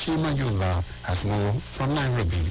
Chima Yula has more from Nairobi.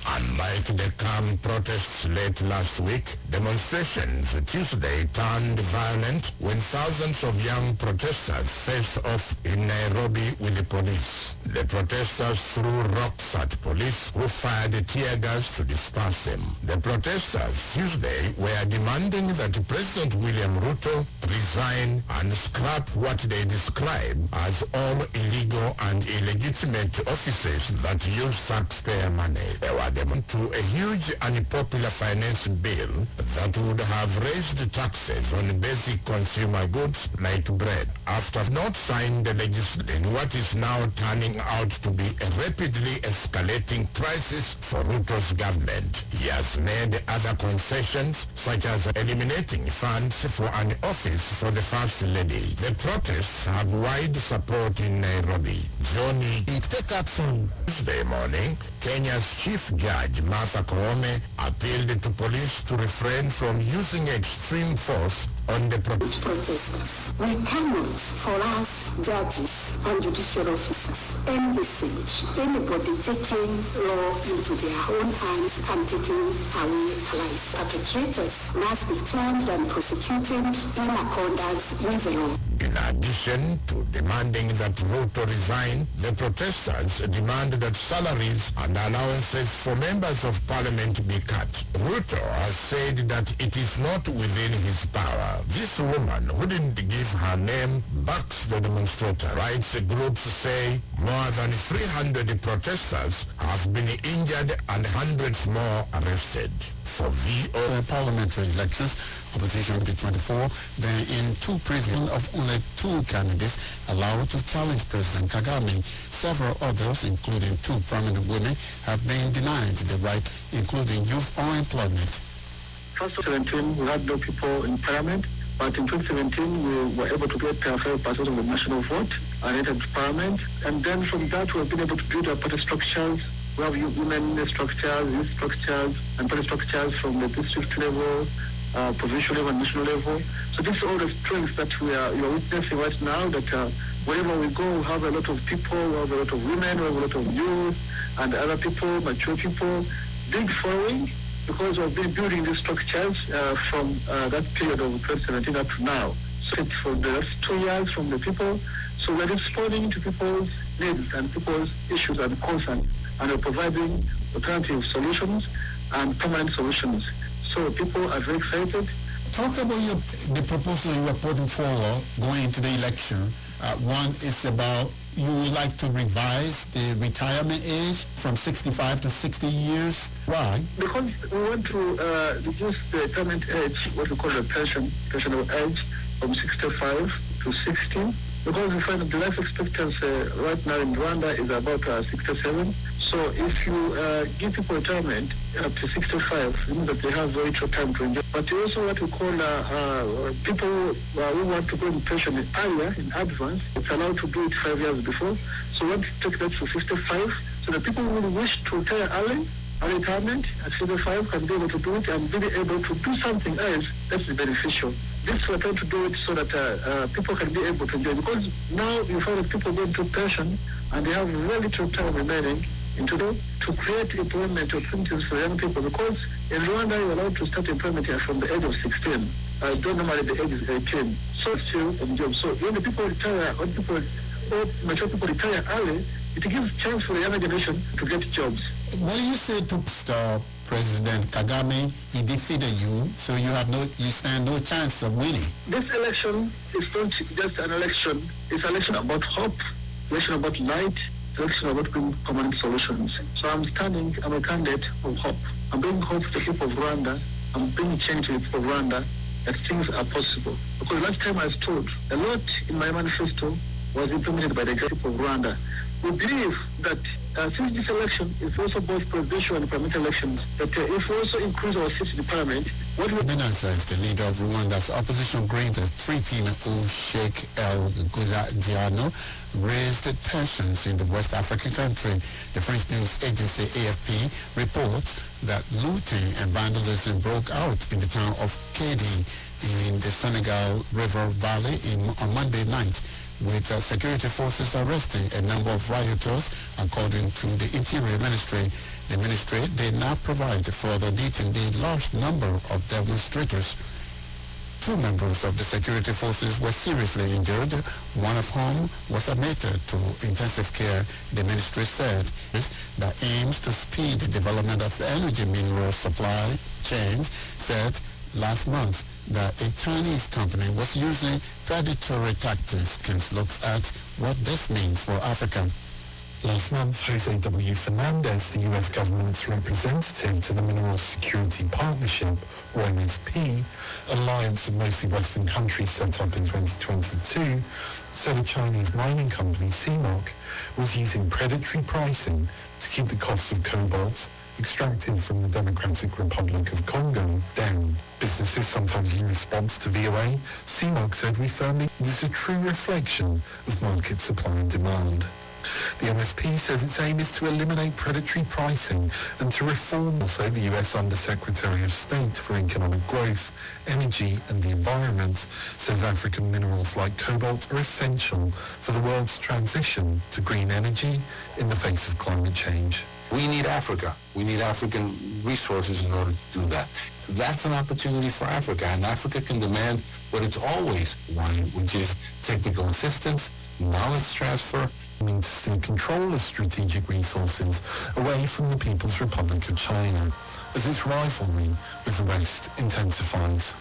Unlike the calm protests late last week, demonstrations Tuesday turned violent when thousands of young protesters faced off in Nairobi with the police. The protesters threw rocks at police who fired tear gas to disperse them. The protesters Tuesday were demanding that President William Ruto resign and scrap what they describe as all illegal and illegitimate offices that use taxpayer money. They were to a huge unpopular finance bill that would have raised taxes on basic consumer goods like bread. After not signing the legislation in what is now turning out to be a rapidly escalating crisis for Ruto's government, he has made other concessions such as eliminating funds for an office for the First Lady. The protests have wide support in Nairobi. Johnny, take action. Tuesday morning, Kenya's Chief Judge Martha Koome appealed to police to refrain from using extreme force on the protesters. We cannot, for us judges and judicial officers, envisage anybody taking law into their own hands and taking away life. Perpetrators must be charged and prosecuted in accordance with the law. In addition to demanding that Ruto resign, the protesters demand that salaries and allowances for members of parliament be cut. Ruto has said that it is not within his power. This woman, who didn't give her name, backs the demonstrator. Rights groups say more than 300 protesters have been injured and hundreds more arrested. For VOA parliamentary elections, opposition 2024, then in two previous of only two candidates allowed to challenge President Kagame. Several others, including two prominent women, have been denied the right, including youth unemployment. First of 2017, we had no people in parliament, but in 2017, we were able to get 5% of the national vote and entered parliament. And then from that, we have been able to build our party structures. We have women structures, youth structures, and party structures from the district level, provincial level, and national level. So these are all the strengths that we are witnessing right now, that wherever we go, we have a lot of people, we have a lot of women, we have a lot of youth, and other people, mature people, big following, because we've been building these structures from that period of 2017 up to now. So it's for the last 2 years from the people. So we're responding to people's needs and people's issues and concerns, and we're providing alternative solutions and permanent solutions. So people are very excited. Talk about the proposal you are putting forward going into the election. One is about you would like to revise the retirement age from 65 to 60 years. Why? Because we want to reduce the retirement age, what we call the pensionable age, from 65 to 60. Because we find that the life expectancy right now in Rwanda is about 67. So if you give people retirement up to 65, it means that they have very short time to enjoy. But also what we call people who want to go in pension earlier, in advance, it's allowed to do it 5 years before. So we want to take that to 55, so that people who wish to retire early, retirement at 65 can be able to do it and be able to do something else that's beneficial. This we're trying to do it so that people can be able to enjoy. Because now you find that people go into pension and they have very little time remaining to create employment opportunities for young people. Because in Rwanda you're allowed to start employment from the age of 16. Normally the age is 18. So still in jobs. So when the people retire, or mature people retire early, it gives chance for the younger generation to get jobs. What do you say to stop President Kagame? He defeated you, so you stand no chance of winning. This election is not just an election. It's an election about hope, election about light, election about bringing permanent solutions. So I'm a candidate of hope. I'm bringing hope to the people of Rwanda. I'm bringing change to the people of Rwanda, that things are possible. Because last time I stood, a lot in my manifesto was implemented by the people of Rwanda. We believe that since this election is also both presidential and parliamentary elections, that if we also increase our seats in the parliament, what we... Benanza is the leader of Rwanda's opposition group, the 3P Sheikh El Gudiano, raised tensions in the West African country. The French news agency AFP reports that looting and vandalism broke out in the town of Kedi in the Senegal River Valley on Monday night. with security forces arresting a number of rioters, according to the Interior Ministry. The ministry did not provide further detail on the large number of demonstrators. 2 members of the security forces were seriously injured, one of whom was admitted to intensive care. The ministry said that aims to speed the development of energy mineral supply chains said last month that a Chinese company was using predatory tactics. Looks at what this means for Africa. Last month, Jose W. Fernandez, the U.S. government's representative to the Mineral Security Partnership, or MSP, alliance of mostly Western countries set up in 2022, said a Chinese mining company, CNOOC, was using predatory pricing to keep the cost of cobalt extracted from the Democratic Republic of Congo down. Businesses, sometimes in response to VOA, CNOOC said we firmly this is a true reflection of market supply and demand. The MSP says its aim is to eliminate predatory pricing and to reform. Also, the U.S. Undersecretary of State for Economic Growth, Energy and the Environment says African minerals like cobalt are essential for the world's transition to green energy in the face of climate change. We need Africa. We need African resources in order to do that. That's an opportunity for Africa, and Africa can demand what it's always wanted, which is technical assistance, knowledge transfer, to steal control of strategic resources away from the People's Republic of China as its rivalry with the West intensifies.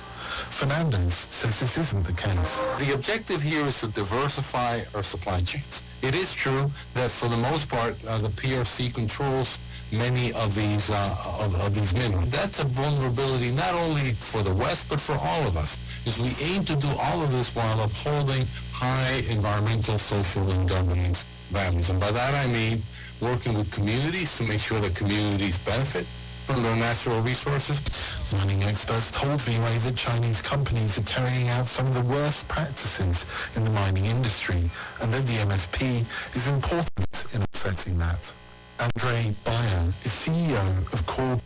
Fernandez says this isn't the case. The objective here is to diversify our supply chains. It is true that for the most part, the PRC controls many of these minerals. That's a vulnerability not only for the West, but for all of us, is we aim to do all of this while upholding high environmental, social, and governance values. And by that I mean working with communities to make sure that communities benefit from their natural resources. Mining experts told VOA that Chinese companies are carrying out some of the worst practices in the mining industry and that the MSP is important in offsetting that. Andre Bayer is CEO of Core.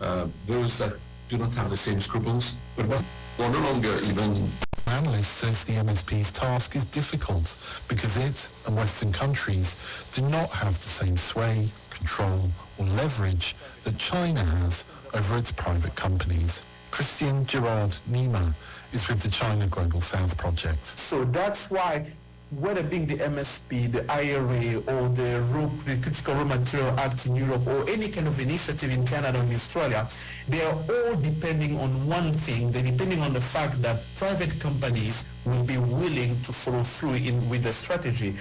Those that do not have the same scruples, but what no longer even... Analyst says the MSP's task is difficult because it and Western countries do not have the same sway, control or leverage that China has over its private companies. Christian Gerard Niemer is with the China Global South Project. So that's why whether being the MSP, the IRA, or the Critical Raw Material Act in Europe, or any kind of initiative in Canada and Australia, they are all depending on one thing. They're depending on the fact that private companies will be willing to follow through with the strategy.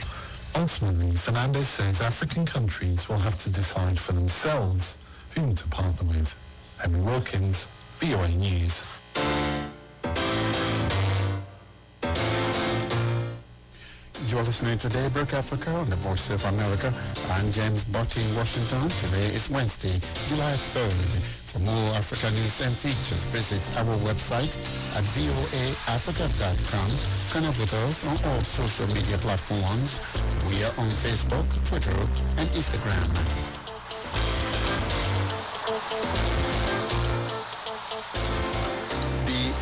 Ultimately, Fernandez says African countries will have to decide for themselves whom to partner with. Henry Wilkins, VOA News. You're listening to Daybreak Africa on the Voice of America. I'm James Botti in Washington. Today is Wednesday, July 3rd. For more Africa news and features, visit our website at voaafrica.com. Connect with us on all social media platforms. We are on Facebook, Twitter, and Instagram.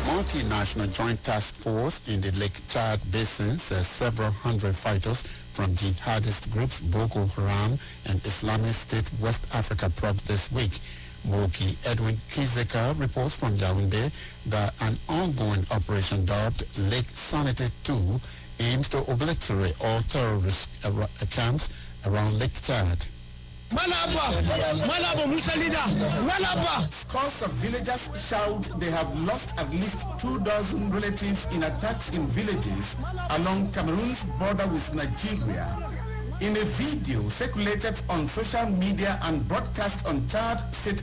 Multinational Joint Task Force in the Lake Chad Basin says several hundred fighters from jihadist groups Boko Haram and Islamic State West Africa probe this week. Moki Edwin Kizeka reports from Yaoundé that an ongoing operation dubbed Lake Sanity 2 aims to obliterate all terrorist camps around Lake Chad. Scores of villagers shout they have lost at least 24 relatives in attacks in villages along Cameroon's border with Nigeria. In a video circulated on social media and broadcast on Chad State